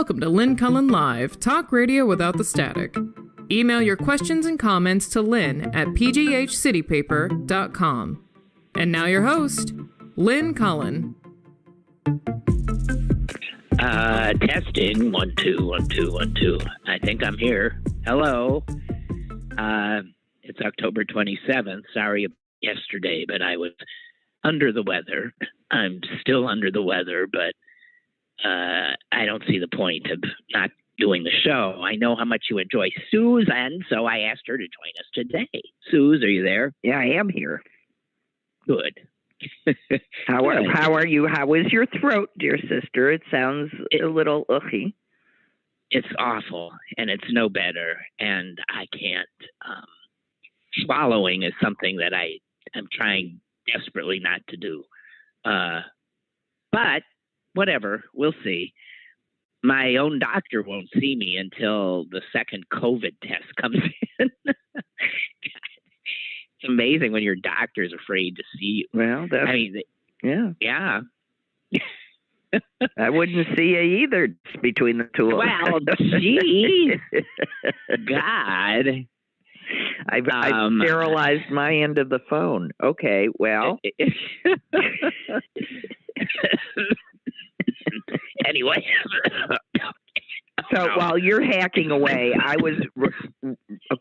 Welcome to Lynn Cullen Live, talk radio without the static. Email your questions and comments to Lynn at pghcitypaper.com. And now your host, Lynn Cullen. Testing. 1 2 1 2 1 2. I think I'm here. Hello. It's October 27th. Sorry yesterday, but I was under the weather. I'm still under the weather, but I don't see the point of not doing the show. I know how much you enjoy Susan, so I asked her to join us today. Suze, are you there? Yeah, I am here. Good. How are you? How is your throat, dear sister? It sounds a little ugly. It's awful, and it's no better, and I can't. Swallowing is something that I'm trying desperately not to do. But whatever, we'll see. My own doctor won't see me until the second COVID test comes in. It's amazing when your doctor's afraid to see you. Well, yeah. I wouldn't see you either between the two of us. Well, geez. God. I've sterilized my end of the phone. Okay, well. Anyway. So while you're hacking away, I was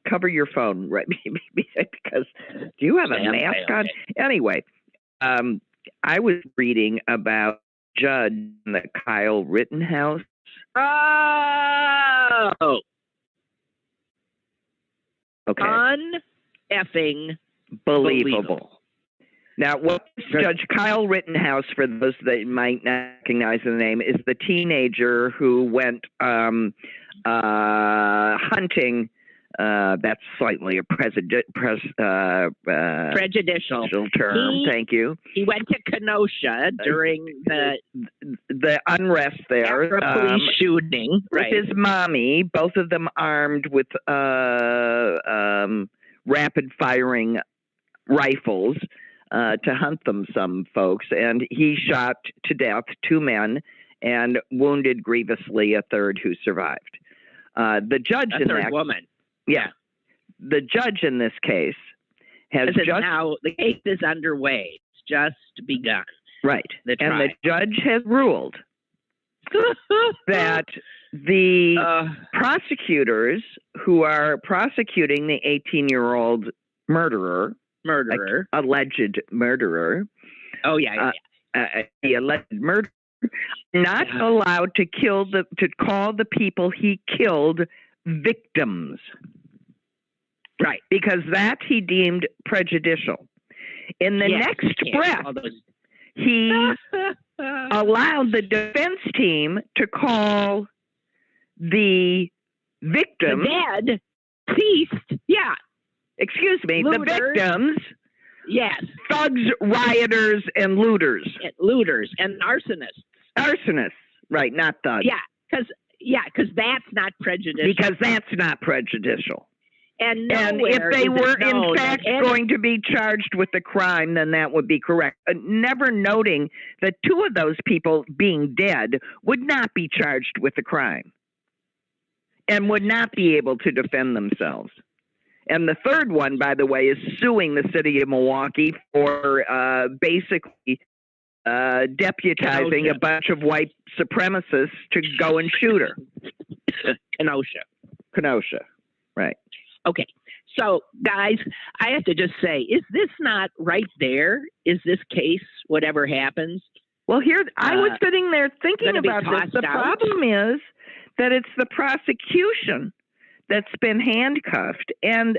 cover your phone, right? Because do you have a mask on? Anyway, I was reading about Judge in the Kyle Rittenhouse. Oh, okay. Un-effing believable. Now, what Judge Kyle Rittenhouse, for those that might not recognize the name, is the teenager who went hunting. That's slightly a prejudicial term. Thank you. He went to Kenosha during the unrest there. After a police shooting. Right. With his mommy, both of them armed with rapid-firing rifles. To hunt them, some folks, and he shot to death 2 men and wounded grievously a third who survived. The judge in that woman, the judge in this case has now the case is underway. It's just begun. Right, and the judge has ruled that the prosecutors who are prosecuting the 18-year-old alleged murderer. Oh yeah. The alleged murderer, not allowed to call the people he killed victims. Right, because that he deemed prejudicial. In the next breath, he allowed the defense team to call the victim dead, deceased. Yeah. Excuse me, looters. The victims, yes, thugs, rioters, and looters. And arsonists. Arsonists, right, not thugs. Because that's not prejudicial. Because that's not prejudicial. And if they were, in fact, going to be charged with the crime, then that would be correct. Never noting that 2 of those people being dead would not be charged with the crime and would not be able to defend themselves. And the third one, by the way, is suing the city of Milwaukee for basically deputizing a bunch of white supremacists to go and shoot her. Kenosha, right. Okay. So, guys, I have to just say, is this not right there? Is this case, whatever happens? Well, here, I was sitting there thinking about this. The problem is that it's the prosecution that's been handcuffed, and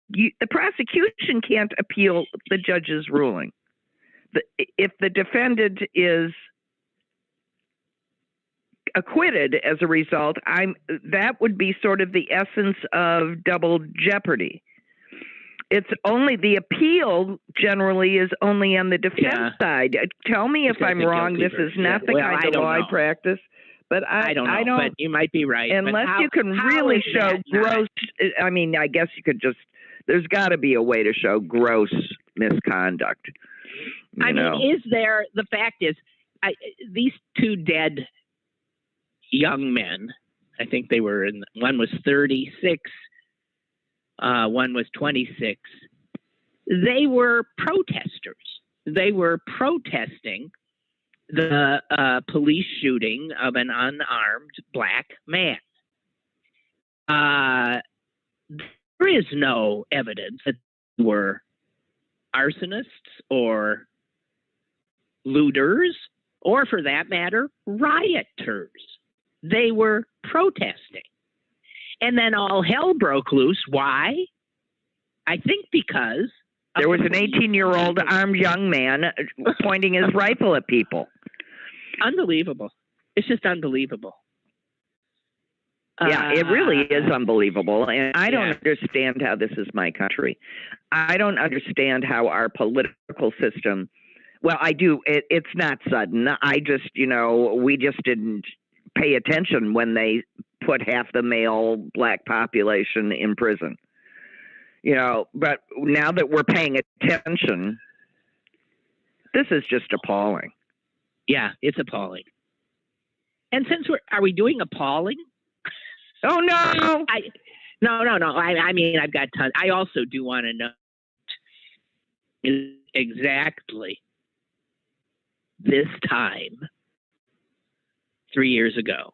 the prosecution can't appeal the judge's ruling. If the defendant is acquitted as a result, that would be sort of the essence of double jeopardy. It's only the appeal generally is only on the defense side. Tell me if I'm wrong. This is not the kind of law I practice. But I don't know, but you might be right. Unless you can really show gross, I mean, I guess you could just, there's got to be a way to show gross misconduct. I mean, is there, the fact is, these 2 dead young men. I think they were one was 36, one was 26. They were protesters. They were protesting the police shooting of an unarmed black man. There is no evidence that they were arsonists or looters, or for that matter, rioters. They were protesting. And then all hell broke loose. Why? I think because there was an 18-year-old armed young man pointing his rifle at people. Unbelievable. It's just unbelievable. Yeah, it really is unbelievable. And I don't understand how this is my country. I don't understand how our political system, well, I do. It's not sudden. I just, we just didn't pay attention when they put half the male black population in prison. But now that we're paying attention, this is just appalling. Yeah, it's appalling. And since are we doing appalling? Oh, no. No. I mean, I've got tons. I also do want to know exactly this time 3 years ago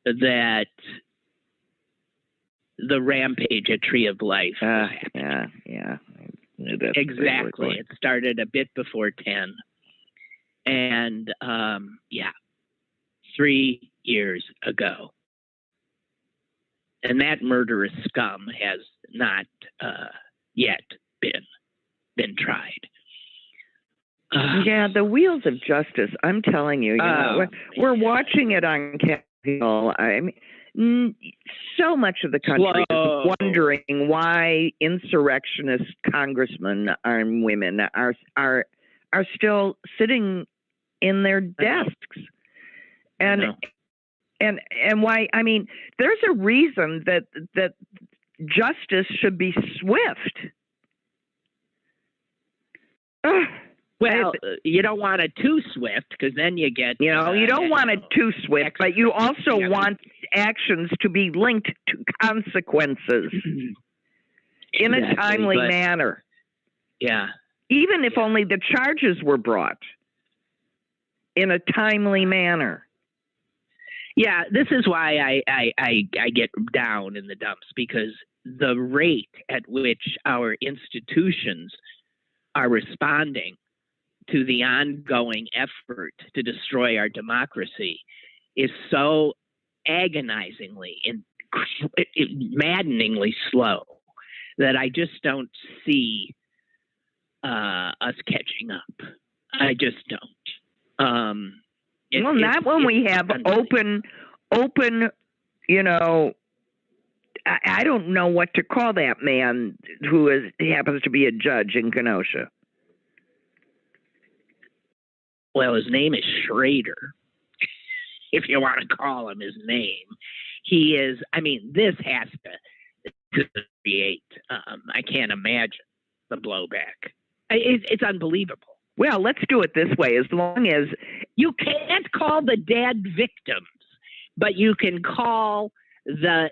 that the rampage at Tree of Life happened. Yeah. Exactly. It started a bit before 10. And, 3 years ago. And that murderous scum has not yet been tried. The wheels of justice, I'm telling you, we're watching it on Capitol. I mean, so much of the country is wondering why insurrectionist congressmen and women are still sitting in their desks. And why? I mean, there's a reason that justice should be swift. Well, you don't want it too swift because then you get. You don't want it too swift, but you also want actions to be linked to consequences in a timely manner. Yeah. Even if only the charges were brought in a timely manner. Yeah, this is why I get down in the dumps, because the rate at which our institutions are responding to the ongoing effort to destroy our democracy is so agonizingly and maddeningly slow that I just don't see us catching up. I just don't. Not when we have open, I don't know what to call that man who happens to be a judge in Kenosha. Well, his name is Schrader, if you want to call him his name. He is, this has to create, I can't imagine the blowback. It's unbelievable. Well, let's do it this way. As long as you can't call the dead victims, but you can call the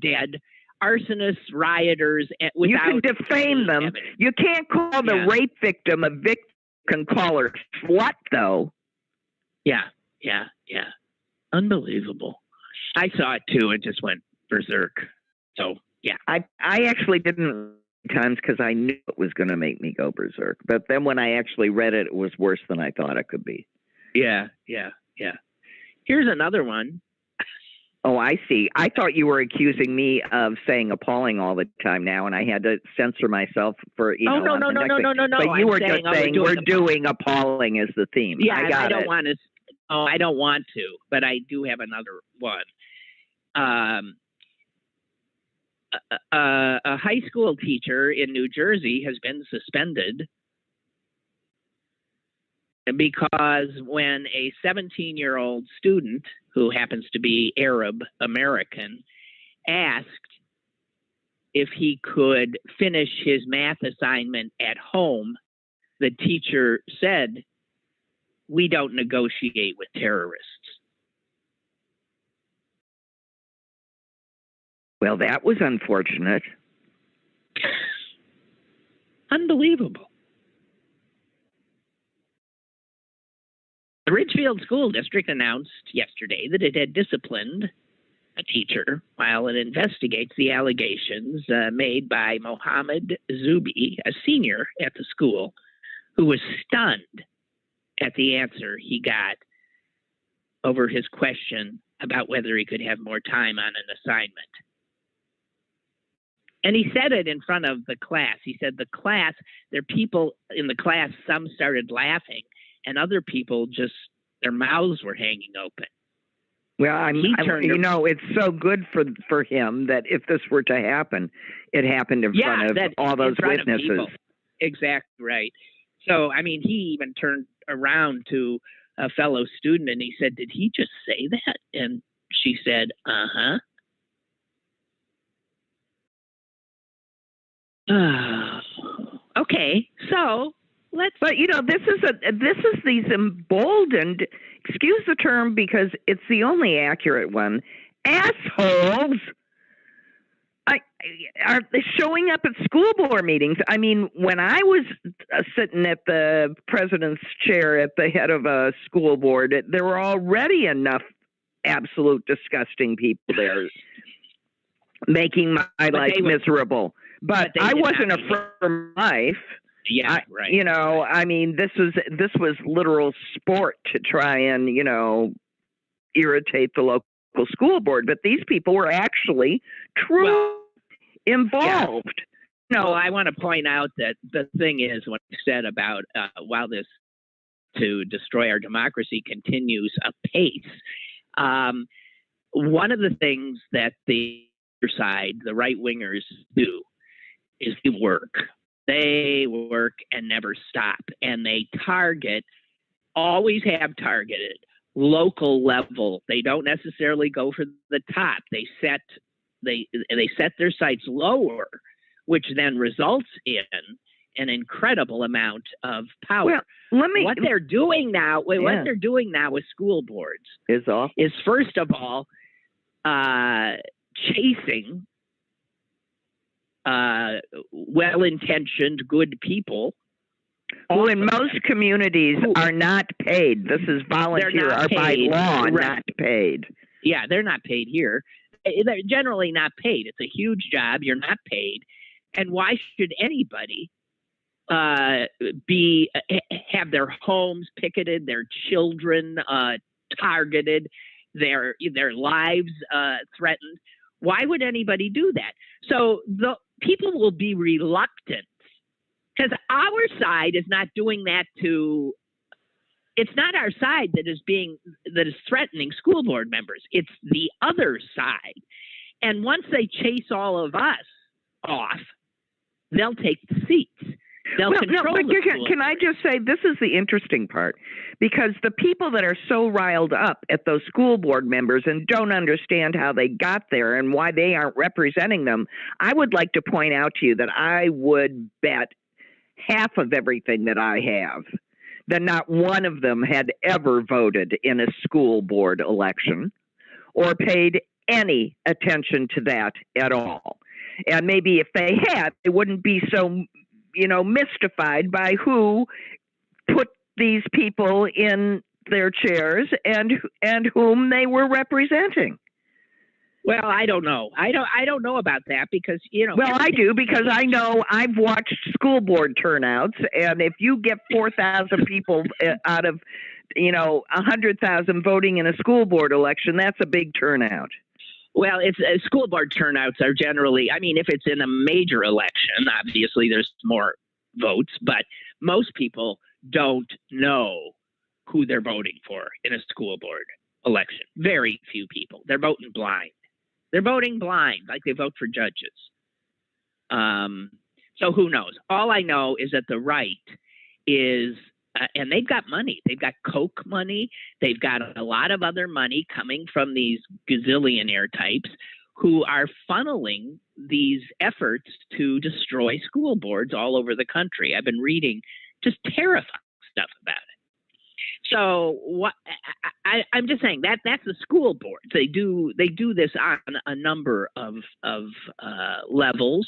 dead arsonists, rioters. Without you can defame them. Evidence. You can't call the rape victim a victim. Can call her slut, though. Yeah. Unbelievable. I saw it too and just went berserk. So yeah, I actually didn't. Times because I knew it was going to make me go berserk. But then when I actually read it, it was worse than I thought it could be. Yeah. Here's another one. Oh, I see. I thought you were accusing me of saying appalling all the time now, and I had to censor myself for, No. But you were just saying we're doing appalling as the theme. Yeah, I don't want to. Oh, I don't want to, but I do have another one. A high school teacher in New Jersey has been suspended because when a 17-year-old student who happens to be Arab American asked if he could finish his math assignment at home, the teacher said we don't negotiate with terrorists. Well, that was unfortunate. Unbelievable. The Ridgefield School District announced yesterday that it had disciplined a teacher while it investigates the allegations made by Mohammed Zubi, a senior at the school, who was stunned at the answer he got over his question about whether he could have more time on an assignment. And he said it in front of the class. He said the class, there are people in the class, some started laughing, and other people just, their mouths were hanging open. Well, it's so good for him that if this were to happen, it happened in front of all those witnesses. Exactly right. So, I mean, he even turned around to a fellow student and he said, "Did he just say that?" And she said, "Uh-huh." Okay, so let's. But this is these emboldened. Excuse the term because it's the only accurate one. Assholes are showing up at school board meetings. I mean, when I was sitting at the president's chair at the head of a school board, there were already enough absolute disgusting people there making my life miserable. But I wasn't a firm life. Yeah, right. I mean, this was literal sport to try and, irritate the local school board. But these people were actually involved. Yeah. No, I want to point out that the thing is what I said about while this to destroy our democracy continues apace, one of the things that the other side, the right wingers, do is they work. They work and never stop. And they always have targeted local level. They don't necessarily go for the top. They set their sights lower, which then results in an incredible amount of power. Well, what they're doing now with school boards is first of all chasing well-intentioned, good people who in most communities are not paid. This is volunteer, are by law not paid. Yeah, they're not paid here. They're generally not paid. It's a huge job. You're not paid. And why should anybody have their homes picketed, their children targeted, their lives threatened? Why would anybody do that? So the people will be reluctant because our side is not doing that it's not our side that is threatening school board members. It's the other side. And once they chase all of us off, they'll take the seats. Can I just say this is the interesting part, because the people that are so riled up at those school board members and don't understand how they got there and why they aren't representing them, I would like to point out to you that I would bet half of everything that I have that not one of them had ever voted in a school board election or paid any attention to that at all. And maybe if they had, they wouldn't be so mystified by who put these people in their chairs and whom they were representing. Well, I don't know. I don't know about that because, Well, I do, because I know I've watched school board turnouts, and if you get 4,000 people out of, 100,000 voting in a school board election, that's a big turnout. Well, it's school board turnouts are generally, if it's in a major election, obviously there's more votes, but most people don't know who they're voting for in a school board election. Very few people. They're voting blind. They're voting blind, like they vote for judges. So who knows? All I know is that the right is, and they've got money. They've got Coke money. They've got a lot of other money coming from these gazillionaire types who are funneling these efforts to destroy school boards all over the country. I've been reading just terrifying stuff about it. So what I'm just saying that's the school board. They do this on a number of levels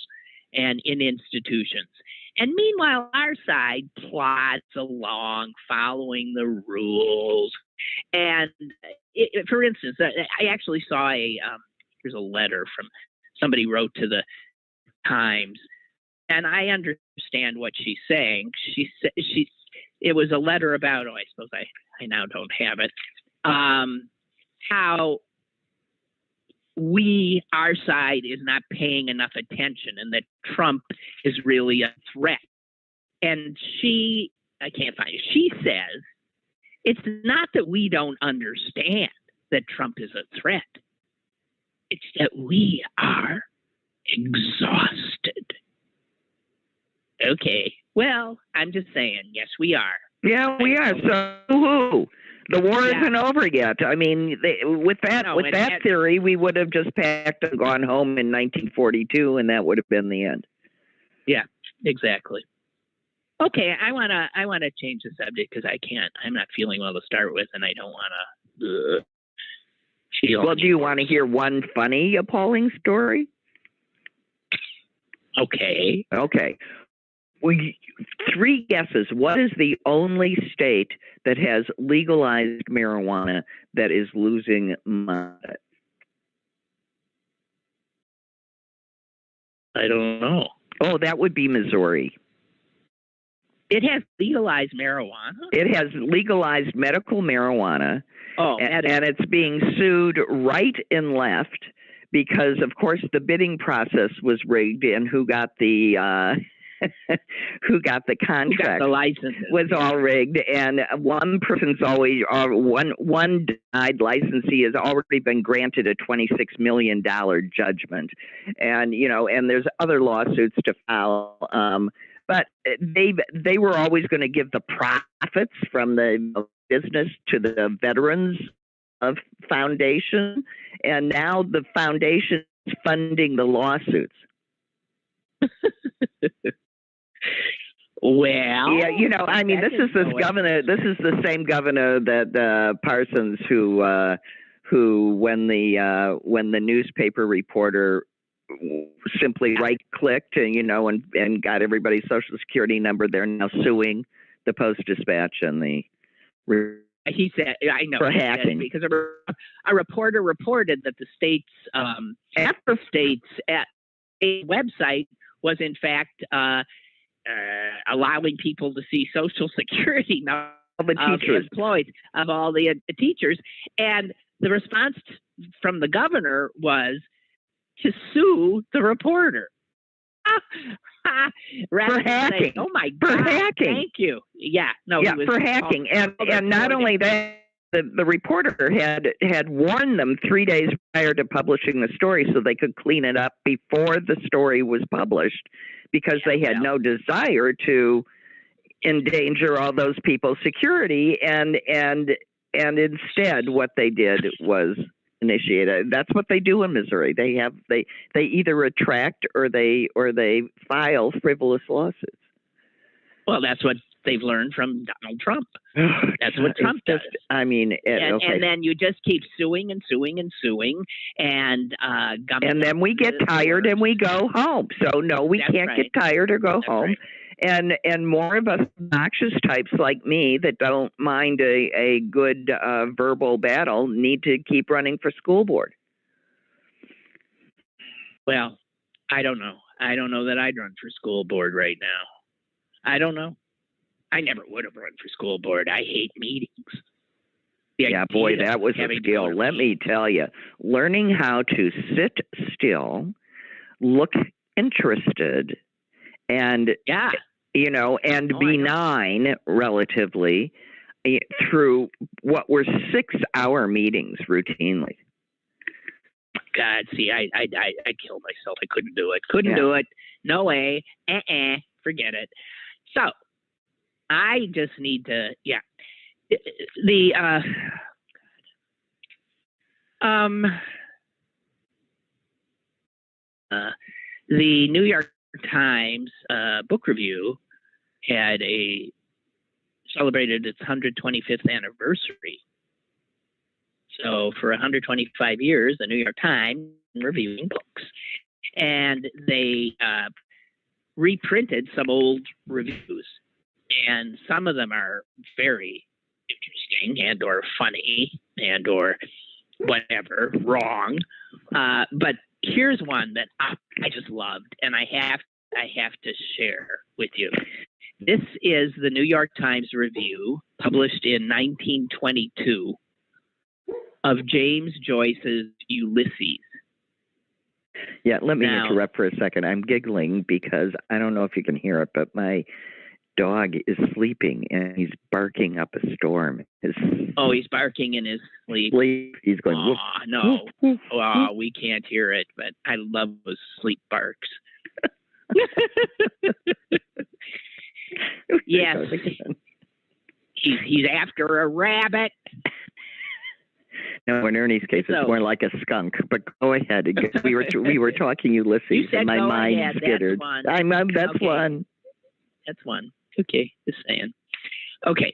and in institutions. And meanwhile, our side plods along, following the rules. And for instance, I actually saw here's a letter from somebody wrote to the Times, and I understand what she's saying. It was a letter about, I suppose I now don't have it, how our side is not paying enough attention and that Trump is really a threat. And I can't find it. She says, it's not that we don't understand that Trump is a threat. It's that we are exhausted. Okay. Well, I'm just saying, yes, we are. Yeah, we are. So who? The war isn't over yet. I mean, with that theory, we would have just packed and gone home in 1942, and that would have been the end. Yeah, exactly. Okay, I wanna change the subject because I'm not feeling well to start with, and I don't want to. Well, do you want to hear one funny, appalling story? Okay. Okay. Well, 3 guesses. What is the only state that has legalized marijuana that is losing money? I don't know. Oh, that would be Missouri. It has legalized marijuana? It has legalized medical marijuana. Oh, and it's being sued right and left because, of course, the bidding process was rigged, and who got the contract, the licenses was all rigged, and one person's always one denied licensee has already been granted a $26 million judgment, and and there's other lawsuits to file. But they were always going to give the profits from the business to the Veterans Foundation, and now the foundation is funding the lawsuits. Well, yeah, I mean, this is the same governor that Parsons, who when the newspaper reporter simply right-clicked and got everybody's social security number, they're now suing the Post-Dispatch and the. He said, "I know for hacking because a reporter reported that the state's website was in fact allowing people to see social security numbers of the employees of all the teachers, and the response from the governor was to sue the reporter." For hacking. Say, oh my God! For hacking. Thank you. Yeah, no. Yeah, for hacking, and not only that, the reporter had warned them 3 days prior to publishing the story, so they could clean it up before the story was published, because they had no desire to endanger all those people's security, and instead, what they did was initiated. That's what they do in Missouri. They either retract or they file frivolous lawsuits. Well, that's what they've learned from Donald Trump. That's what Trump does. I mean, and then you just keep suing and suing and suing, and then we get tired and we go home. So no, we can't get tired or go home. Right. And more of us obnoxious types like me that don't mind a good verbal battle need to keep running for school board. Well, I don't know. I don't know that I'd run for school board right now. I don't know. I never would have run for school board. I hate meetings. Yeah, boy, that was a skill. Let me tell you, learning how to sit still, look interested, and and benign relatively through what were 6-hour meetings routinely. God, see, I killed myself. I couldn't do it. Couldn't do it. No way. Forget it. So I just need to, the New York Times book review had a celebrated its 125th anniversary. So for 125 years, the New York Times reviewing books. And they reprinted some old reviews. And some of them are very interesting and or funny and or whatever, wrong. But here's one that I just loved, and I have to share with you. This is the New York Times review published in 1922 of James Joyce's Ulysses. Yeah, let me interrupt for a second. I'm giggling because I don't know if you can hear it, but my dog is sleeping and he's barking up a storm. He's barking in his sleep. He's going, whoop, no. Whoop, whoop. We can't hear it, but I love those sleep barks. Yes. He's after a rabbit. No, in Ernie's case, it's more like a skunk. But go ahead. We were talking Ulysses, and my mind skittered. That's one. That's one. Okay, just saying. Okay,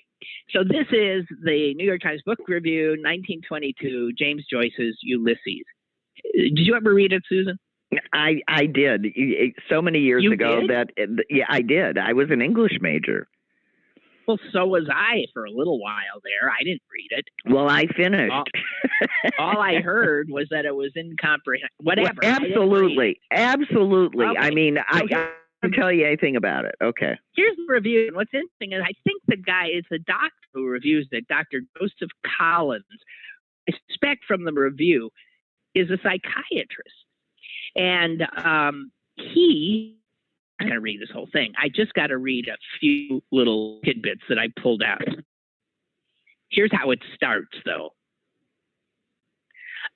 so this is the New York Times Book Review, 1922, James Joyce's Ulysses. Did you ever read it, Susan? I did. So many years ago that I did. I was an English major. Well, so was I for a little while there. I didn't read it. Well, I finished. All I heard was that it was incomprehensible. Whatever. Well, absolutely. Absolutely. Okay. I mean, I can't tell you anything about it. Okay. Here's the review. And what's interesting is I think the guy is the doctor who reviews it, Dr. Joseph Collins. I suspect from the review is a psychiatrist. And I'm going to read this whole thing. I just got to read a few little tidbits that I pulled out. Here's how it starts, though.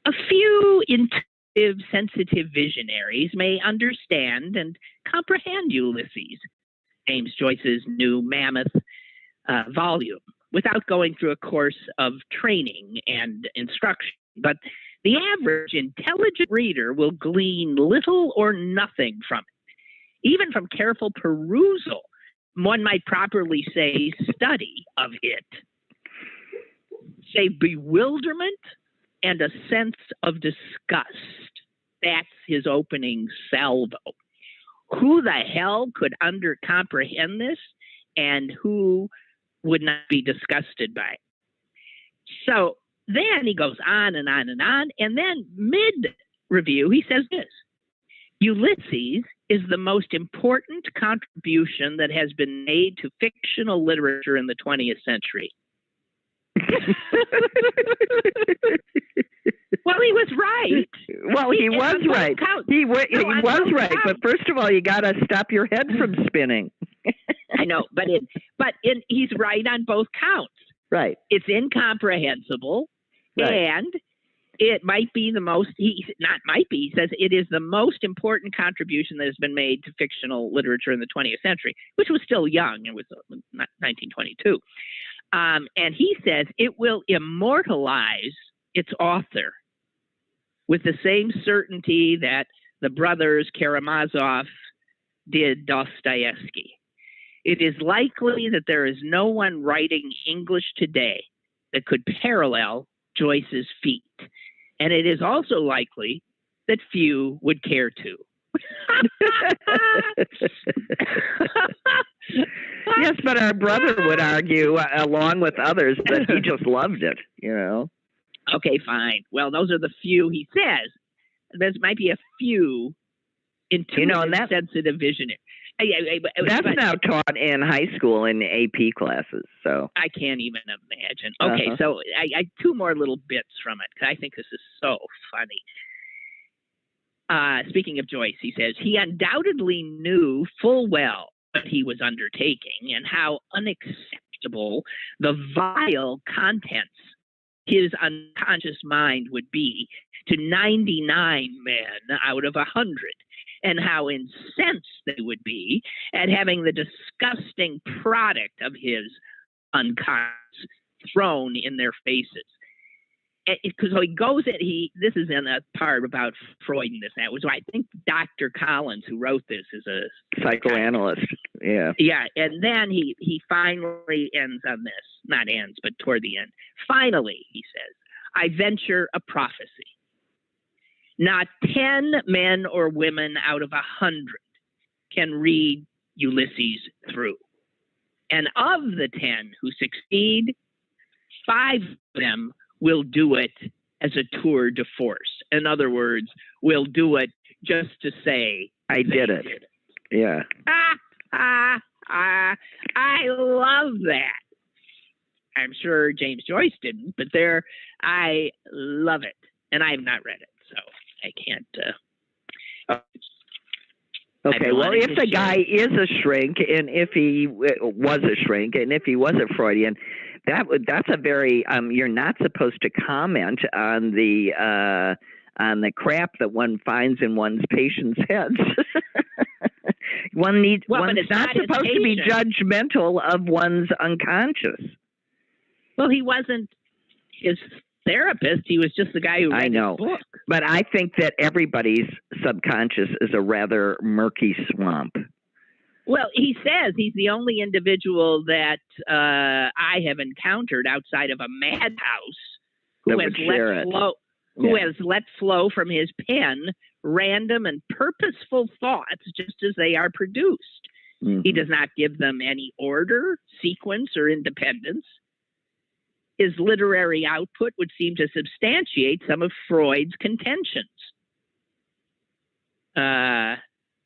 A few intuitive, sensitive visionaries may understand and comprehend Ulysses, James Joyce's new mammoth volume, without going through a course of training and instruction. But the average intelligent reader will glean little or nothing from it. Even from careful perusal, one might properly say study of it. Say bewilderment and a sense of disgust. That's his opening salvo. Who the hell could comprehend this, and who would not be disgusted by it? So then he goes on and on and on, and then mid-review he says this: Ulysses is the most important contribution that has been made to fictional literature in the 20th century. Well, he was right. Well, he was right. He was right. But first of all, you got to stop your head from spinning. I know, but he's right on both counts. Right. It's incomprehensible, right. And it might be the most, he says it is the most important contribution that has been made to fictional literature in the 20th century, which was still young. It was 1922. And he says it will immortalize its author with the same certainty that the brothers Karamazov did Dostoevsky. It is likely that there is no one writing English today that could parallel Joyce's feat. And it is also likely that few would care to. Yes, but our brother would argue, along with others, that he just loved it, you know. Okay, fine. Well, those are the few he says. There might be a few intuitive, sensitive visionaries. That's now taught in high school in AP classes. So I can't even imagine. Okay, so I two more little bits from it because I think this is so funny. Speaking of Joyce, he says, he undoubtedly knew full well what he was undertaking and how unacceptable the vile contents his unconscious mind would be to 99 men out of 100, and how incensed they would be at having the disgusting product of his unconscious thrown in their faces. So he goes at this is in a part about Freud and this and that. So I think Dr. Collins, who wrote this, is a psychoanalyst. Yeah. Yeah, and then he finally ends on this. Not ends, but toward the end. Finally, he says, I venture a prophecy. Not 10 men or women out of 100 can read Ulysses through. And of the 10 who succeed, 5 of them will do it as a tour de force. In other words, will do it just to say, I did it. Yeah. I love that. I'm sure James Joyce didn't, but I love it. And I have not read it, so I can't. Okay, well, if the guy is a shrink, and if he was a shrink, and if he was a Freudian, that's a very you're not supposed to comment on the crap that one finds in one's patients' heads. One's not supposed to be judgmental of one's unconscious. Well, he wasn't his therapist. He was just the guy who read his book. But I think that everybody's subconscious is a rather murky swamp. Well, he says he's the only individual that I have encountered outside of a madhouse who has let flow from his pen random and purposeful thoughts just as they are produced. Mm-hmm. He does not give them any order, sequence, or independence. His literary output would seem to substantiate some of Freud's contentions.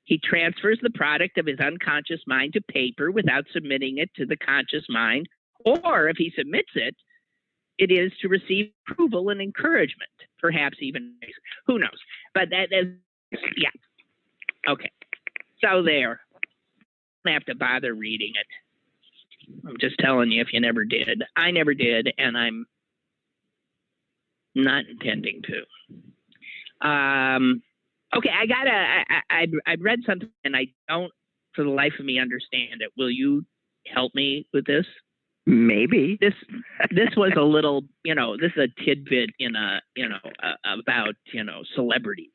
He transfers the product of his unconscious mind to paper without submitting it to the conscious mind, or if he submits it, it is to receive approval and encouragement, perhaps even, who knows? But that is, yeah. Okay. So there. Don't have to bother reading it. I'm just telling you, if you never did. I never did, and I'm not intending to. Okay, I've read something, and I don't, for the life of me, understand it. Will you help me with this? Maybe. This was a little, this is a tidbit about, celebrities.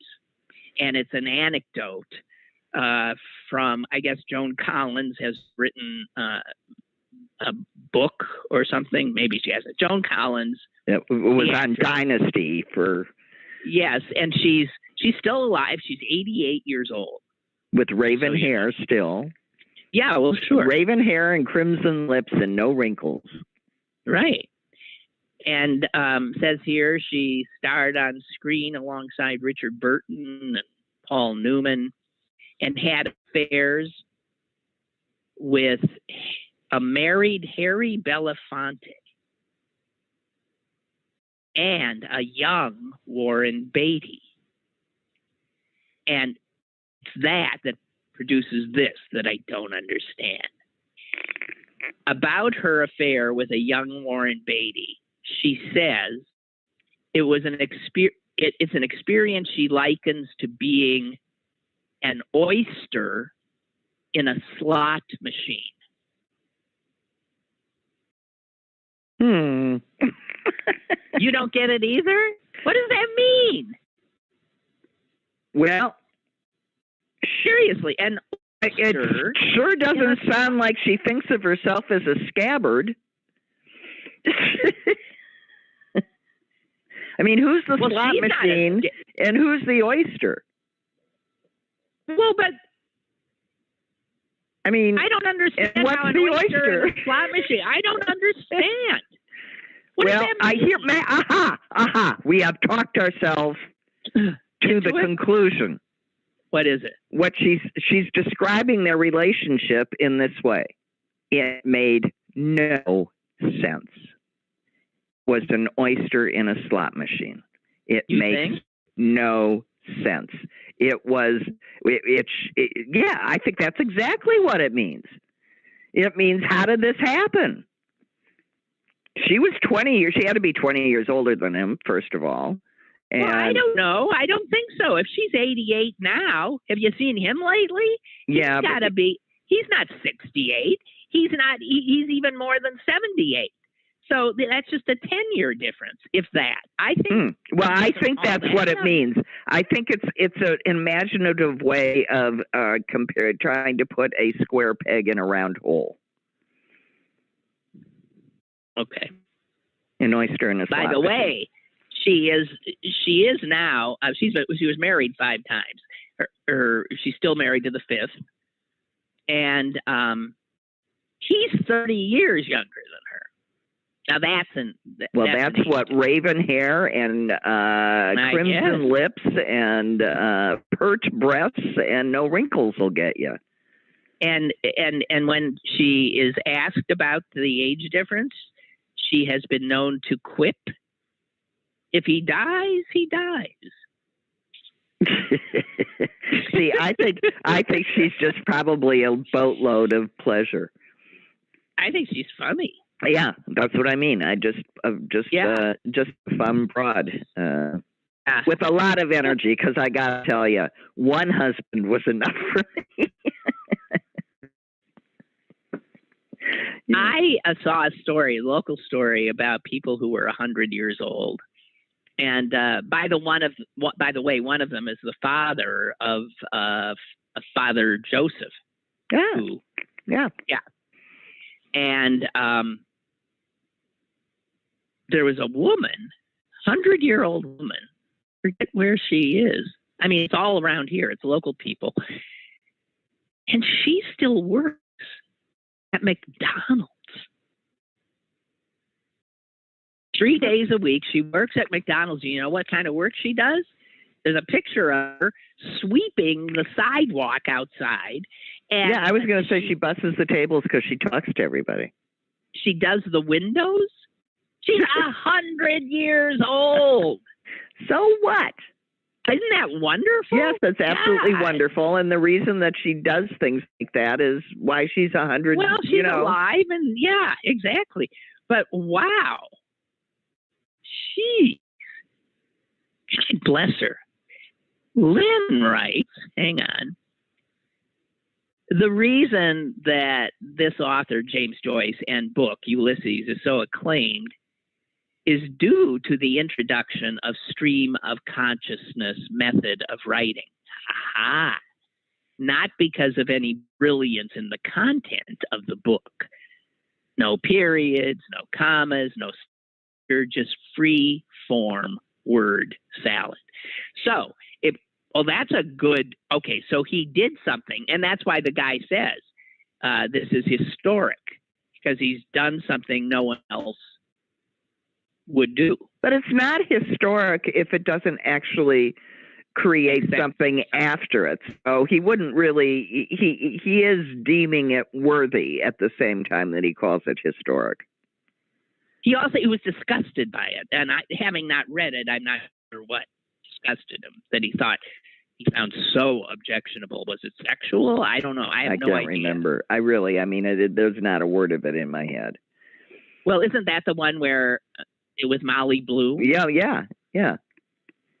And it's an anecdote from, I guess, Joan Collins has written a book or something. Maybe she hasn't. Joan Collins. It was on Dynasty for... Yes, and she's still alive. She's 88 years old. With raven hair still. Yeah, well, sure. Raven hair and crimson lips and no wrinkles. Right. And says here she starred on screen alongside Richard Burton and Paul Newman and had affairs with a married Harry Belafonte and a young Warren Beatty. And it's that produces this that I don't understand. About her affair with a young Warren Beatty, she says it was it's an experience she likens to being an oyster in a slot machine. You don't get it either? What does that mean? Well, seriously, and it sure doesn't sound like she thinks of herself as a scabbard. I mean, who's the slot machine and who's the oyster? Well, but I mean, I don't understand what's how an the oyster is a slot machine. I don't understand. What well, does that mean? I hear. We have talked ourselves to the conclusion. What is it? What she's describing their relationship in this way. It made no sense. Was an oyster in a slot machine. It makes no sense. It was. Yeah, I think that's exactly what it means. It means, how did this happen? She was 20 years. She had to be 20 years older than him, first of all. And well, I don't know. I don't think so. If she's 88 now, have you seen him lately? Yeah, he's got to be. He's not 68. He's not. He's even more than 78. So that's just a 10-year difference, if that. I think. Well, I think that's what it means. I think it's an imaginative way of trying to put a square peg in a round hole. Okay. An oyster in a slot. By the way, she is now. She was married 5 times. She's still married to the 5th, and he's 30 years younger than her. Now that's what raven hair and crimson lips and pert breasts and no wrinkles will get you. And when she is asked about the age difference, she has been known to quip, "If he dies, he dies." See, I think she's just probably a boatload of pleasure. I think she's funny. Yeah, that's what I mean. Just a fun broad with a lot of energy. Because I gotta tell you, one husband was enough for me. I saw a local story about people who were 100 years old, and by the way, one of them is the father of Father Joseph. Yeah. And there was a woman, 100-year-old woman, forget where she is. I mean, it's all around here. It's local people. And she still works at McDonald's. 3 days a week, she works at McDonald's. You know what kind of work she does? There's a picture of her sweeping the sidewalk outside. And I was going to say she busses the tables because she talks to everybody. She does the windows. She's 100 years old. So what? Isn't that wonderful? Yes, that's absolutely wonderful. And the reason that she does things like that is why she's 100. Well, she's alive, and yeah, exactly. But wow, God bless her. Lynn writes, hang on. The reason that this author, James Joyce, and book, Ulysses, is so acclaimed is due to the introduction of stream of consciousness method of writing. Aha! Not because of any brilliance in the content of the book. No periods, no commas, just free form word salad. So, that's a good, okay, so he did something, and that's why the guy says this is historic, because he's done something no one else would do. But it's not historic if it doesn't actually create something after it. So he wouldn't really, he is deeming it worthy at the same time that he calls it historic. He was disgusted by it, and having not read it, I'm not sure what disgusted him, that he found so objectionable. Was it sexual? I don't know. I have no idea. I can't remember. There's not a word of it in my head. Well, isn't that the one where it was Molly Blue? Yeah.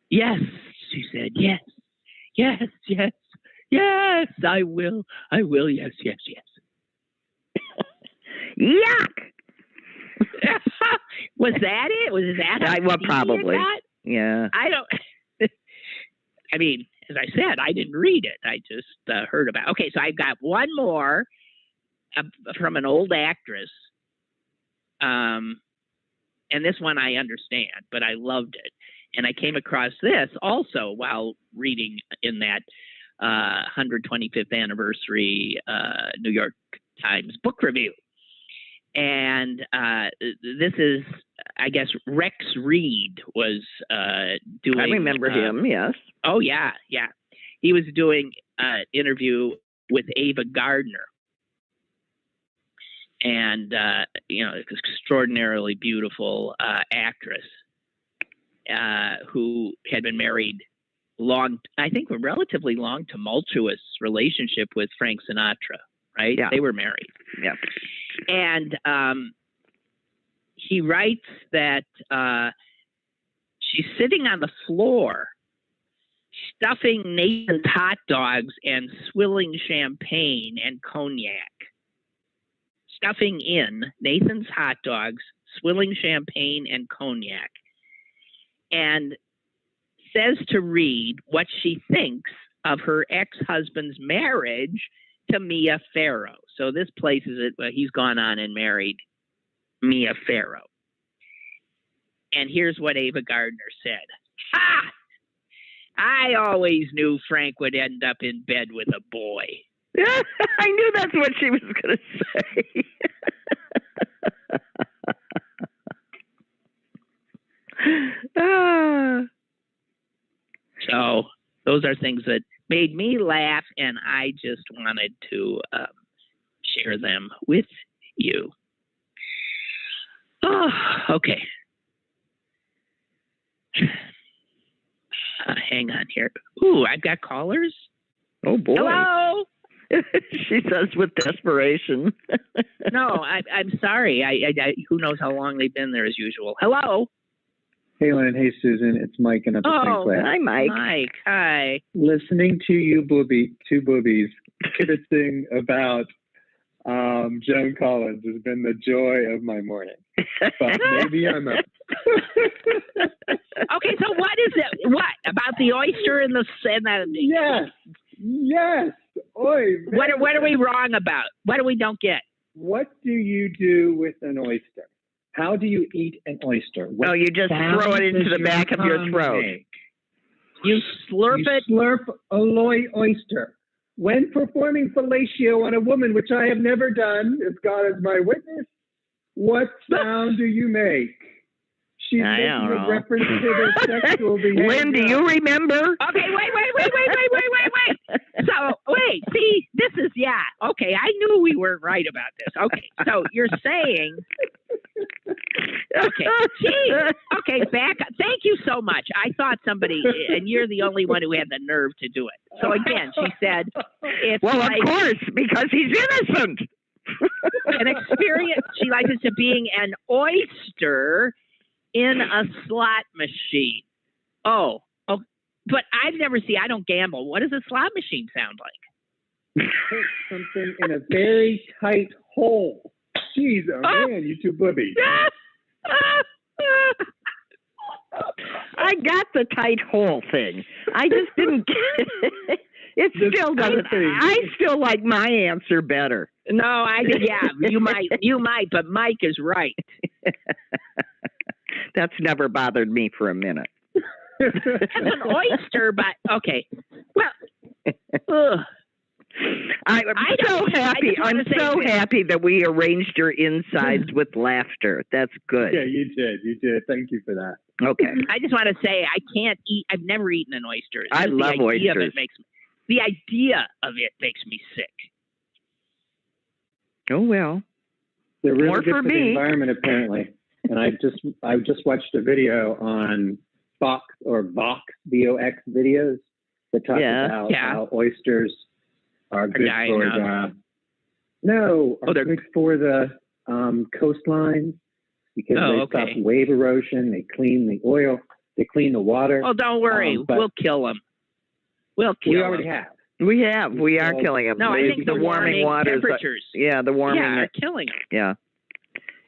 Yes, she said, yes, I will, yes. Yuck! Was that it? Was that well, probably. Yeah. I don't. I mean, as I said, I didn't read it. I just heard about it. Okay, so I've got one more from an old actress. And this one I understand, but I loved it. And I came across this also while reading in that 125th anniversary New York Times book review. And this is, I guess, Rex Reed was doing... I remember him, yes. Oh, yeah. He was doing an interview with Ava Gardner. And, extraordinarily beautiful actress who had been married a relatively long, tumultuous relationship with Frank Sinatra, right? Yeah. They were married. Yeah. And he writes that she's sitting on the floor, stuffing Nathan's hot dogs and swilling champagne and cognac. Stuffing in Nathan's hot dogs, swilling champagne and cognac, and says to Reed what she thinks of her ex-husband's marriage to Mia Farrow. So this places it, he's gone on and married Mia Farrow. And here's what Ava Gardner said. Ha! I always knew Frank would end up in bed with a boy. I knew that's what she was going to say. So those are things that made me laugh, and I just wanted to share them with you. Oh, okay. Hang on here. Ooh, I've got callers. Oh, boy. Hello? She says with desperation. No, I'm sorry. I who knows how long they've been there as usual. Hello? Hey, Lynn. Hey, Susan. It's Mike in Upper St. Clair. Hi, Mike. Mike, hi. Listening to you two boobies kibitzing about Joan Collins has been the joy of my morning. But maybe I'm up. Okay, so what is it? What about the oyster and the Yes. Oi. What are we wrong about? What do we don't get? What do you do with an oyster? How do you eat an oyster? What you just throw it into the back of your throat. You slurp it. Slurp a oyster. When performing fellatio on a woman, which I have never done, if God is my witness, what sound do you make? She's making a reference to their sexual behavior. Lynn, do you remember? Okay, wait. So, see, this is, okay, I knew we weren't right about this. Okay, so you're saying, back up. Thank you so much. I thought somebody, and you're the only one who had the nerve to do it. So again, she said, it's of course, because he's innocent. An experience, she likes it to being an oyster in a slot machine. Oh, but I've never seen, I don't gamble. What does a slot machine sound like? Put something in a very tight hole. Jeez, man, you two boobies. I got the tight hole thing. I just didn't get it. It still doesn't. I still like my answer better. No, you might, but Mike is right. That's never bothered me for a minute. It's an oyster, but okay. Well, I'm so happy. I'm so happy that we arranged your insides with laughter. That's good. Yeah, you did. Thank you for that. Okay. I just want to say I can't eat. I've never eaten an oyster. I love oysters. The idea of it makes me sick. Oh well. They're really More good for for me. the environment, apparently. And I just watched a video on Vox VOX videos that talk about how oysters are good good for the coastline because they stop wave erosion. They clean the oil. They clean the water. Oh, don't worry. We'll kill them. We already have. We have. We are killing them. No, I think the warming temperatures. The warming are killing them. Yeah.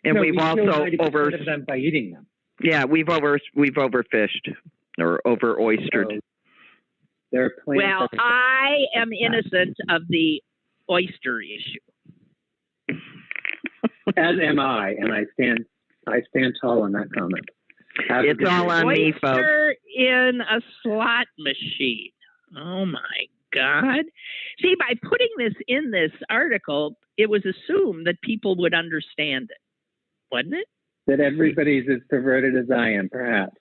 And we've also over them by eating them. Yeah, we've overfished or over oystered. Well, I am innocent of the oyster issue. As am I, and I stand tall on that comment. It's all on me, folks. Oyster in a slot machine. Oh my God. See, by putting this in this article, it was assumed that people would understand it, wasn't it? That everybody's as perverted as I am, perhaps.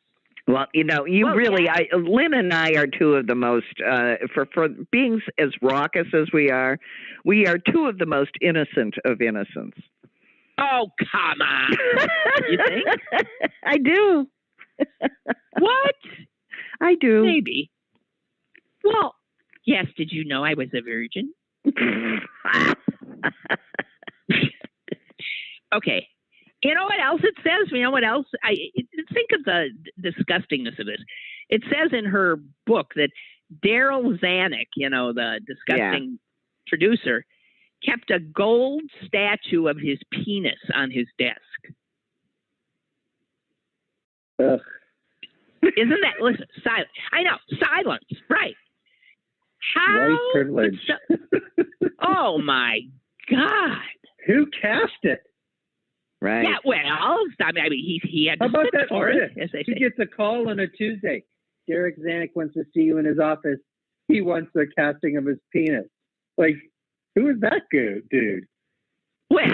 Well, Lynn and I are two of the most, for being as raucous as we are two of the most innocent of innocents. Oh, come on. You think? I do. What? I do. Maybe. Well, yes, did you know I was a virgin? Okay. You know what else it says? You know what else? Think of the disgustingness of this. It says in her book that Daryl Zanuck, the disgusting producer, kept a gold statue of his penis on his desk. Ugh. Isn't that, listen, silence. I know, silence, right. How? White privilege. Oh, my God. Who cast it? Right. Yeah, well, I mean he had to How about sit that? for it, as they She say. gets a call on a Tuesday. Derek Zanuck wants to see you in his office. He wants the casting of his penis. Like, who is that dude? Well,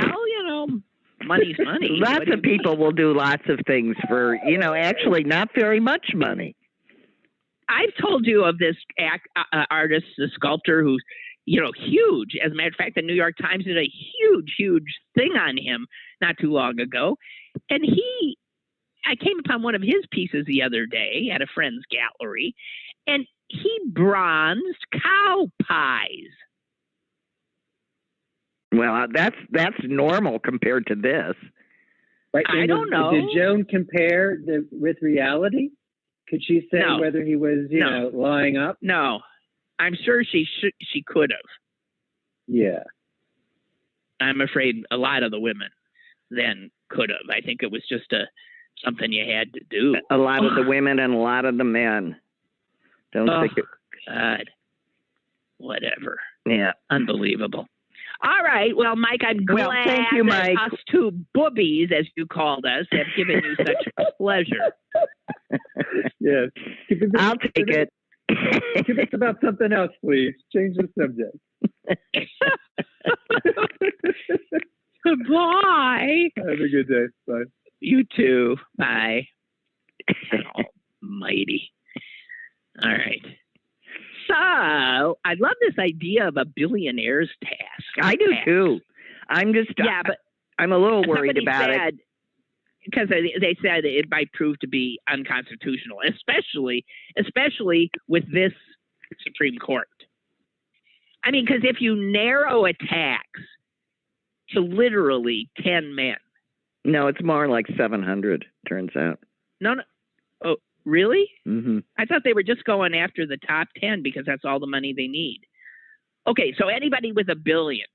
money's money. Lots of people will do lots of things for, actually not very much money. I've told you of this artist, the sculptor, who's, huge. As a matter of fact, the New York Times did a huge thing on him not too long ago. And I came upon one of his pieces the other day at a friend's gallery, and he bronzed cow pies. Well, that's normal compared to this. Right? I don't know. Did Joan compare with reality? Could she say whether he was, lying up? No, I'm sure she could have. Yeah. I'm afraid a lot of the women then could have. I think it was just something you had to do. A lot of the women and a lot of the men. Don't think it. God. Whatever. Yeah. Unbelievable. All right. Well, Mike, I'm glad thank you, that Mike. us two boobies, as you called us, have given you such pleasure. Yes. I'll take it. Give us about something else, please. Change the subject. Bye. Have a good day. Bye. You too. Bye. Almighty. All right. So, I love this idea of a billionaire's task. I do too. I'm just but I'm a little worried about it. Because they said it might prove to be unconstitutional, especially with this Supreme Court. I mean, because if you narrow a tax to literally 10 men. No, it's more like 700, turns out. No. Oh, really? Mm-hmm. I thought they were just going after the top 10 because that's all the money they need. Okay, so anybody with $1 billion.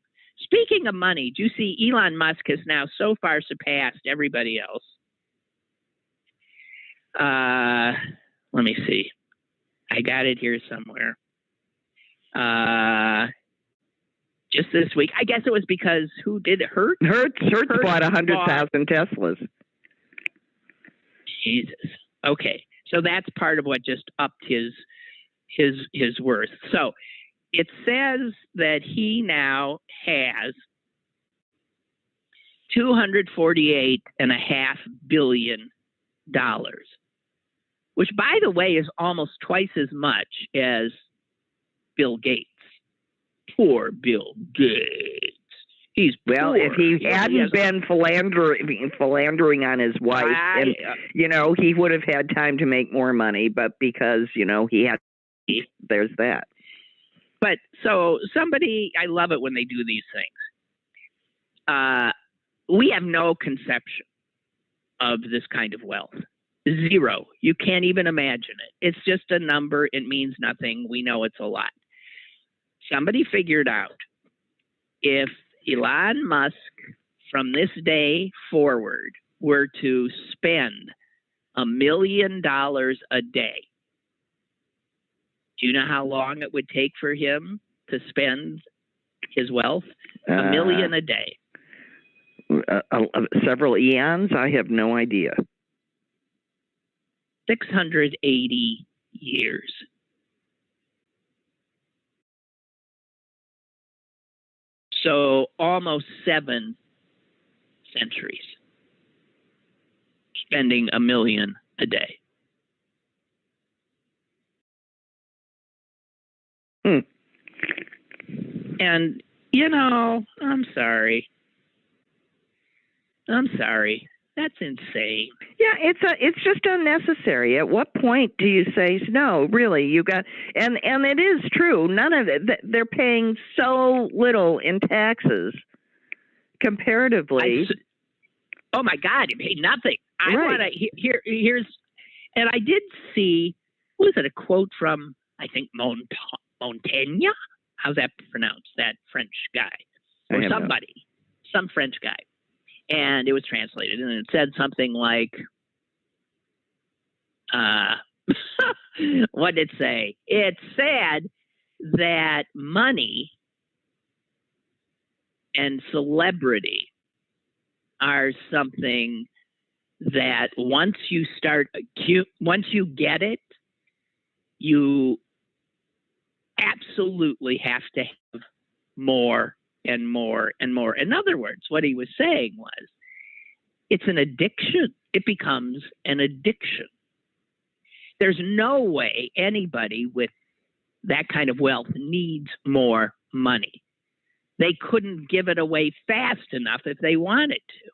Speaking of money, do you see Elon Musk has now so far surpassed everybody else? Let me see. I got it here somewhere. Just this week. I guess it was because who did it? Hertz bought 100,000 Teslas. Jesus. Okay. So that's part of what just upped his worth. So it says that he now has $248.5 billion, which, by the way, is almost twice as much as Bill Gates. Poor Bill Gates. He's poor. If he hadn't been philandering on his wife, and he would have had time to make more money. But because he had, there's that. But so I love it when they do these things. We have no conception of this kind of wealth. Zero. You can't even imagine it. It's just a number. It means nothing. We know it's a lot. Somebody figured out if Elon Musk from this day forward were to spend $1 million a day, do you know how long it would take for him to spend his wealth? $1 million a day. Several eons? I have no idea. 680 years. So almost 7 centuries spending $1 million a day. And, I'm sorry. That's insane. Yeah, it's just unnecessary. At what point do you say no? Really, you got and it is true. None of it. They're paying so little in taxes comparatively. Oh my God, you pay nothing. I Right. want to here's, and I did see. Was it a quote from I think Montaigne? How's that pronounced? That French guy or somebody, some French guy. And it was translated, and it said something like, what did it say? It said that money and celebrity are something that once you get it, you absolutely have to have more and more and more. In other words, what he was saying was, it's an addiction. It becomes an addiction. There's no way anybody with that kind of wealth needs more money. They couldn't give it away fast enough if they wanted to.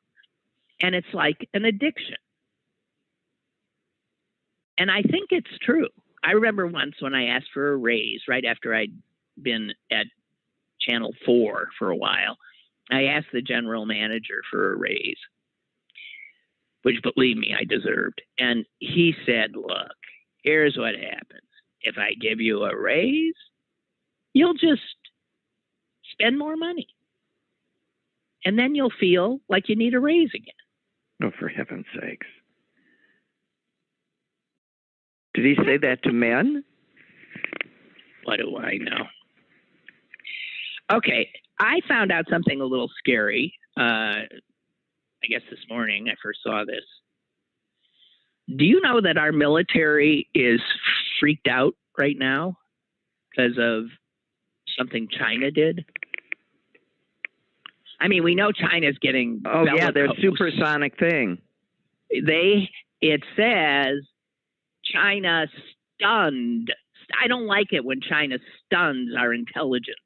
And it's like an addiction. And I think it's true. I remember once when I asked for a raise right after I'd been at Channel 4 for a while, I asked the general manager for a raise, which, believe me, I deserved. And he said, look, here's what happens. If I give you a raise, you'll just spend more money. And then you'll feel like you need a raise again. Oh, for heaven's sakes. Did he say that to men? What do I know? Okay, I found out something a little scary. I guess this morning I first saw this. Do you know that our military is freaked out right now because of something China did? I mean, we know China's getting yeah, their supersonic thing. It says China stunned. I don't like it when China stuns our intelligence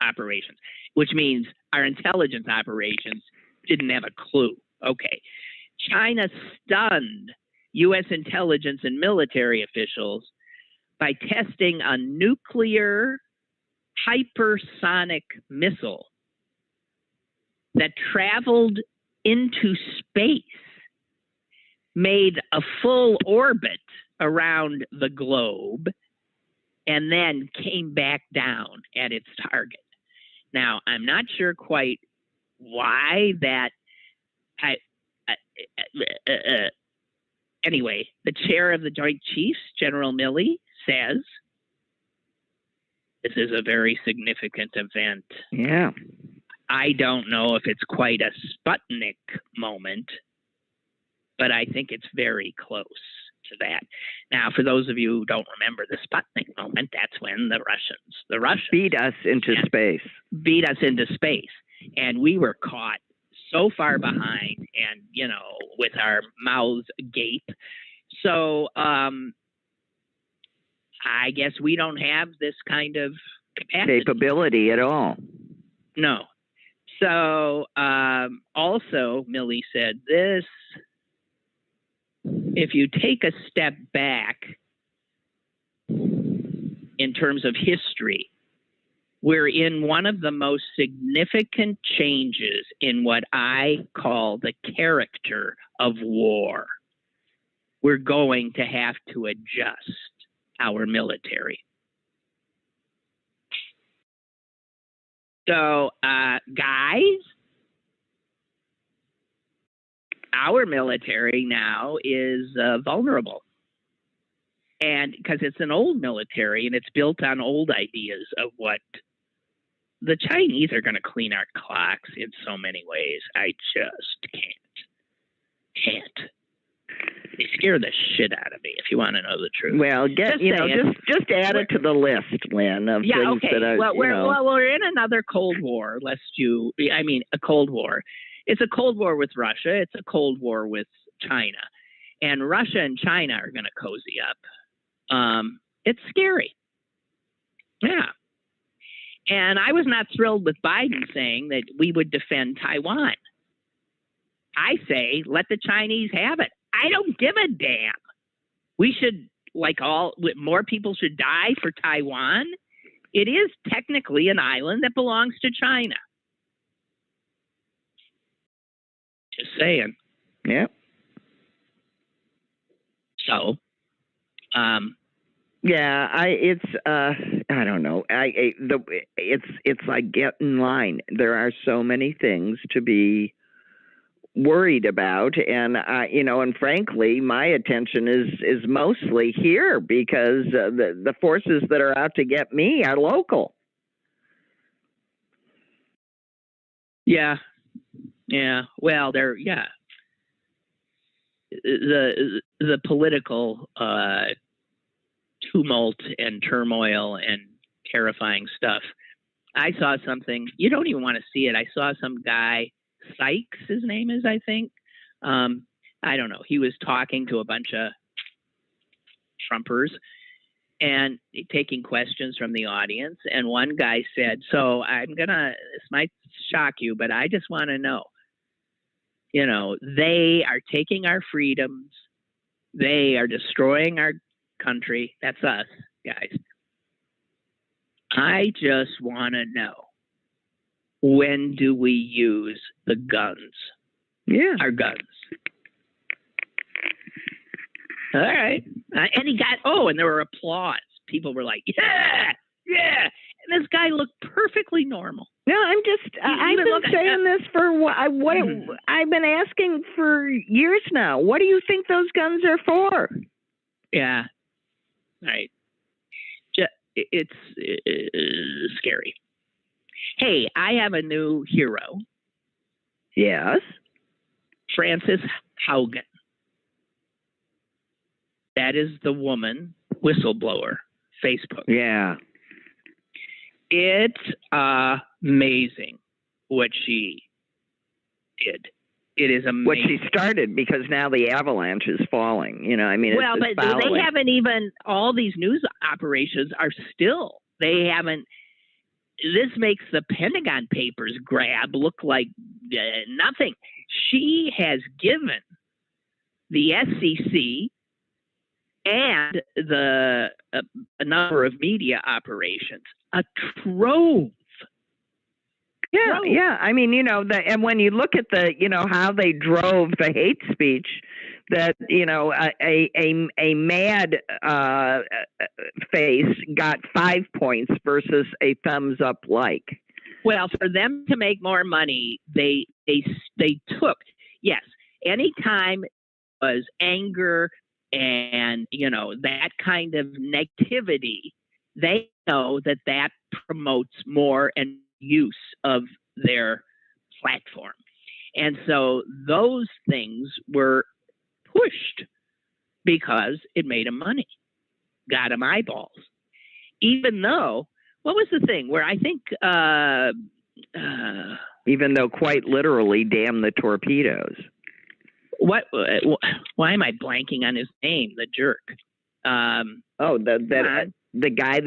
operations, which means our intelligence operations didn't have a clue. Okay. China stunned U.S. intelligence and military officials by testing a nuclear hypersonic missile that traveled into space, made a full orbit around the globe, and then came back down at its target. Now, I'm not sure quite why that. Anyway, the chair of the Joint Chiefs, General Milley, says this is a very significant event. Yeah. I don't know if it's quite a Sputnik moment, but I think it's very close to that. Now, for those of you who don't remember the Sputnik moment, that's when the Russians beat us into space. Beat us into space. And we were caught so far behind and, with our mouths agape. So I guess we don't have this kind of capability at all. No. So also, Milley said this, if you take a step back in terms of history, we're in one of the most significant changes in what I call the character of war. We're going to have to adjust our military. So, guys, our military now is vulnerable. And because it's an old military and it's built on old ideas of what the Chinese are going to clean our clocks in so many ways. I just can't. They scare the shit out of me, if you want to know the truth. Well, just add it to the list, Lynn, of things that are, we're in another Cold War, a Cold War. It's a Cold War with Russia. It's a Cold War with China. And Russia and China are going to cozy up. It's scary. Yeah. And I was not thrilled with Biden saying that we would defend Taiwan. I say, let the Chinese have it. I don't give a damn. We should, more people should die for Taiwan. It is technically an island that belongs to China. Just saying. Yeah. So, I don't know. It's like get in line. There are so many things to be worried about, and and frankly, my attention is mostly here because the forces that are out to get me are local. Yeah. Well, the political tumult and turmoil and terrifying stuff. I saw something, you don't even want to see it. I saw some guy, Sykes, his name is, I think. I don't know. He was talking to a bunch of Trumpers and taking questions from the audience. And one guy said, so this might shock you, but I just want to know, they are taking our freedoms. They are destroying our country. That's us, guys. I just want to know, when do we use the guns? Yeah. Our guns. All right. And he got, and there were applause. People were like, yeah. And this guy looked perfectly normal. No, I've been saying this for I've been asking for years now. What do you think those guns are for? Yeah. Right. It's scary. Hey, I have a new hero. Yes. Frances Haugen. That is the woman whistleblower, Facebook. Yeah. It's amazing what she did. It is amazing. What she started, because now the avalanche is falling. Well, but they haven't even, all these news operations are still, they haven't, this makes the Pentagon Papers grab look like nothing. She has given the SEC and a number of media operations a trove. Yeah. I mean, and when you look at how they drove the hate speech, that a mad face got 5 points versus a thumbs up like. Well, for them to make more money, they took, yes, anytime it was anger and that kind of negativity, they know that promotes more and use of their platform. And so those things were pushed because it made them money, got them eyeballs. Even though, what was the thing where I think... even though quite literally, damn the torpedoes. Why am I blanking on his name, the jerk? The guy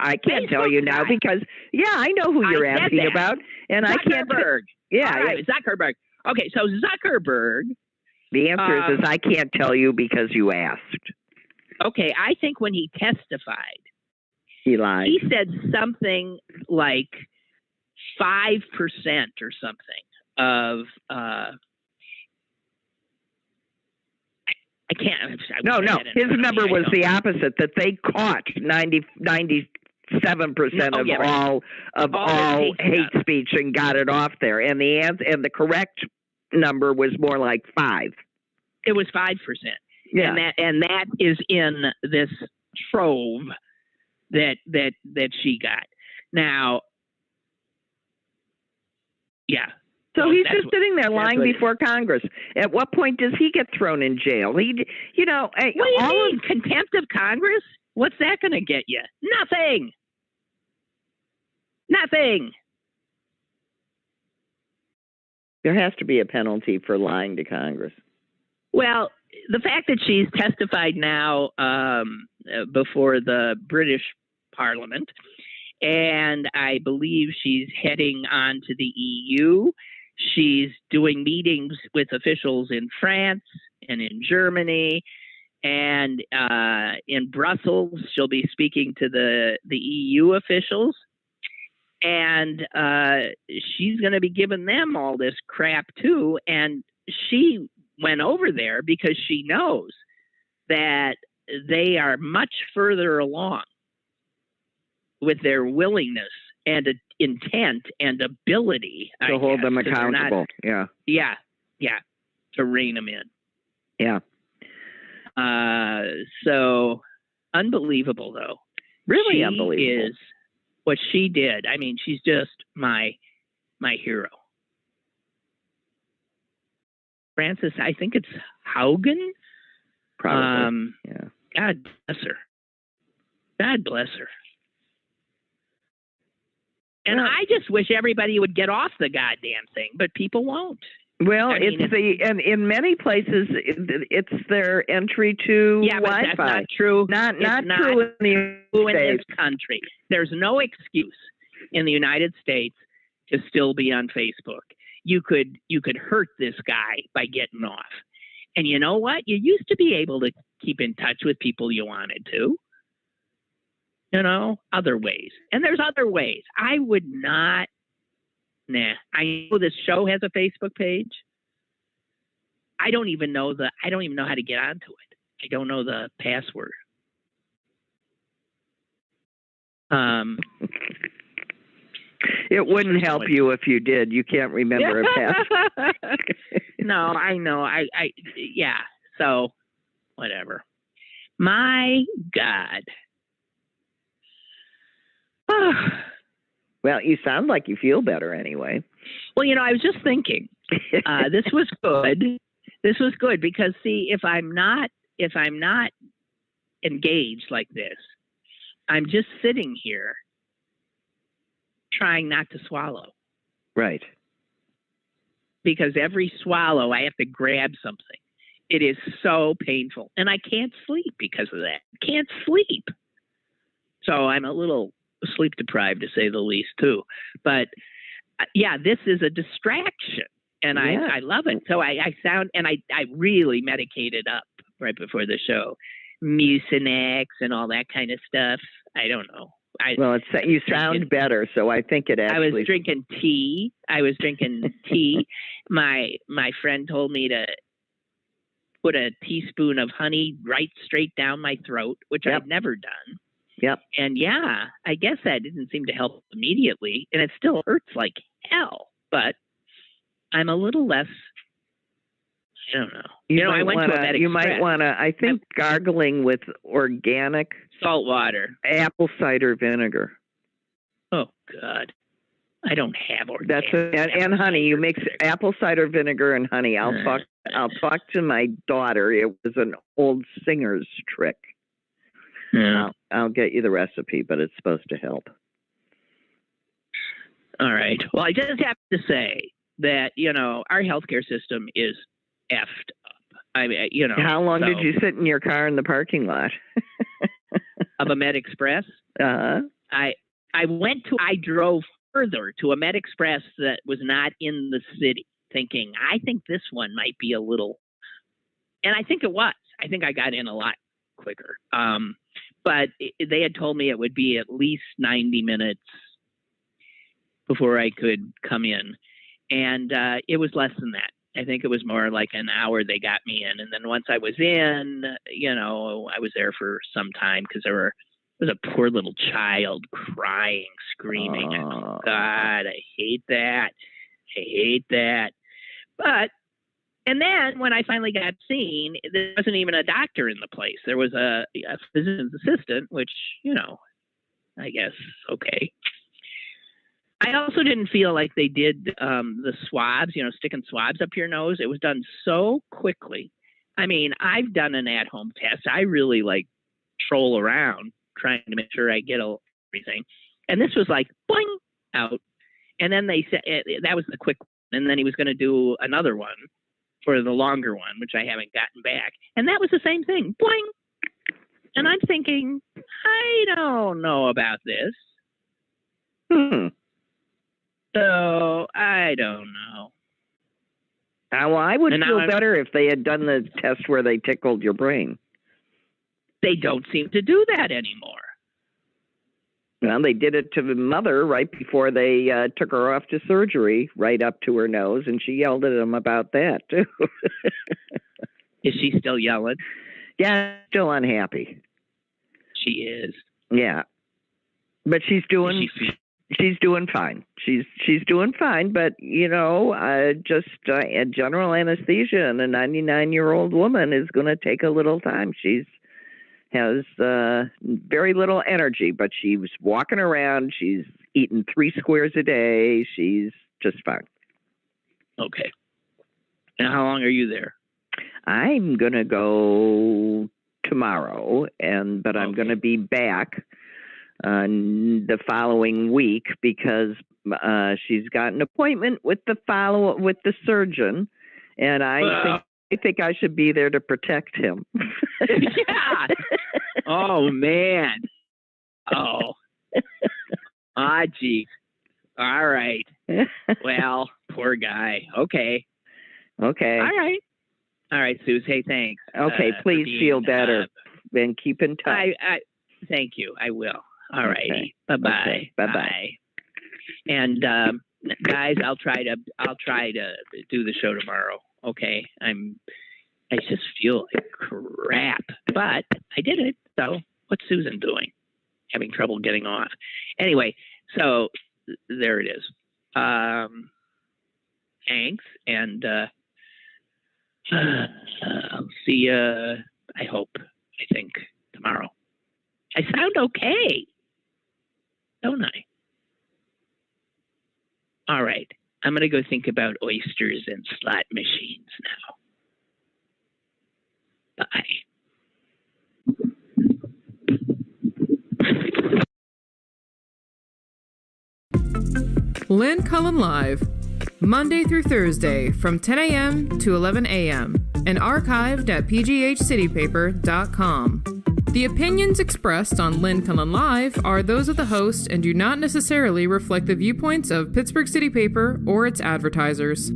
I can't tell you now because I know who you're asking about, and Zuckerberg. I can't. Yeah, all right, Zuckerberg. Okay, so Zuckerberg. The answer is I can't tell you because you asked. Okay, I think when he testified, he lied. He said something like 5% or something of. I can't. No. His number was the opposite. That they caught 97% of all hate speech and got it off there. And the correct number was more like 5. It was 5%. Yeah. And that is in this trove that she got. Now, yeah. So he's just sitting there lying before Congress. At what point does he get thrown in jail? What do you mean? Contempt of Congress? What's that going to get you? Nothing. There has to be a penalty for lying to Congress. Well, the fact that she's testified now before the British Parliament, and I believe she's heading on to the EU. She's doing meetings with officials in France and in Germany, and in Brussels, she'll be speaking to the EU officials. And she's going to be giving them all this crap too. And she went over there because she knows that they are much further along with their willingness and intent and ability to hold them accountable. Yeah, to rein them in. Yeah. So unbelievable, though. Really she unbelievable. Is what she did. I mean, she's just my hero. Frances, I think it's Haugen. Probably. Yeah. God bless her. God bless her. And I just wish everybody would get off the goddamn thing, but people won't. Well, and in many places it's their entry to Wi-Fi. But that's not true. Not true in this country. There's no excuse in the United States to still be on Facebook. You could hurt this guy by getting off. And you know what? You used to be able to keep in touch with people you wanted to. You know, other ways. And there's other ways. I would not. Nah. I know this show has a Facebook page. I don't even know how to get onto it. I don't know the password. It wouldn't help you if you did. You can't remember a password. No, I know. Yeah. So, whatever. My God. Well, you sound like you feel better anyway. Well, I was just thinking, this was good. This was good because, see, if I'm not engaged like this, I'm just sitting here trying not to swallow. Right. Because every swallow, I have to grab something. It is so painful. And I can't sleep because of that. Can't sleep. So I'm a little sleep deprived, to say the least, too. But, yeah, this is a distraction. And I love it. So I really medicated up right before the show. Mucinex and all that kind of stuff. I don't know. You sound better, so I think it actually... I was drinking tea. My friend told me to put a teaspoon of honey right straight down my throat, which I've never done. Yep. And I guess that didn't seem to help immediately, and it still hurts like hell. But I'm a little less... I don't know. I went to a Med Express. You might want to, I think, gargling with organic... salt water. Apple cider vinegar. Oh, God. I don't have organic. And honey. You mix apple cider vinegar and honey. I'll talk to my daughter. It was an old singer's trick. Yeah. I'll get you the recipe, but it's supposed to help. All right. Well, I just have to say that, our healthcare system is effed up. I mean, How long did you sit in your car in the parking lot? Of a Med Express? Uh-huh. I drove further to a Med Express that was not in the city, thinking, I think this one might be a little... And I think it was. I think I got in a lot quicker. But they had told me it would be at least 90 minutes before I could come in. And it was less than that. I think it was more like an hour they got me in. And then once I was in, I was there for some time because there was a poor little child crying, screaming. Oh, God, I hate that. But, and then when I finally got seen, there wasn't even a doctor in the place. There was a physician's assistant, which, I guess, okay. I also didn't feel like they did the swabs, sticking swabs up your nose. It was done so quickly. I mean, I've done an at-home test. I really troll around trying to make sure I get everything. And this was like, boing, out. And then they said that was the quick one. And then he was going to do another one for the longer one, which I haven't gotten back. And that was the same thing, boing. And I'm thinking, I don't know about this. So, I don't know. Well, I would feel better if they had done the test where they tickled your brain. They don't seem to do that anymore. Well, they did it to the mother right before they took her off to surgery, right up to her nose, and she yelled at them about that, too. Is she still yelling? Yeah, still unhappy. She is. Yeah. But she's doing She's doing fine. She's doing fine, but just general anesthesia and a 99-year-old woman is going to take a little time. Has very little energy, but she's walking around. She's eating 3 squares a day. She's just fine. Okay. Now, how long are you there? I'm going to go tomorrow, but I'm going to be back the following week because she's got an appointment with the surgeon, and I think I should be there to protect him. Yeah. Oh man. Oh. Gee. All right. Well, poor guy. Okay. All right, Suze. Hey, thanks. Okay, please feel better and keep in touch. I thank you. I will. All right. Okay. Bye-bye. Okay. Bye-bye. And guys, I'll try to do the show tomorrow. Okay. I just feel like crap, but I did it. So what's Susan doing? Having trouble getting off. Anyway, so there it is. Thanks, and I'll see you. I think tomorrow. I sound okay, don't I? All right. I'm going to go think about oysters and slot machines now. Bye. Lynn Cullen Live, Monday through Thursday from 10 a.m. to 11 a.m. and archived at pghcitypaper.com. The opinions expressed on Lynn Cullen Live are those of the host and do not necessarily reflect the viewpoints of Pittsburgh City Paper or its advertisers.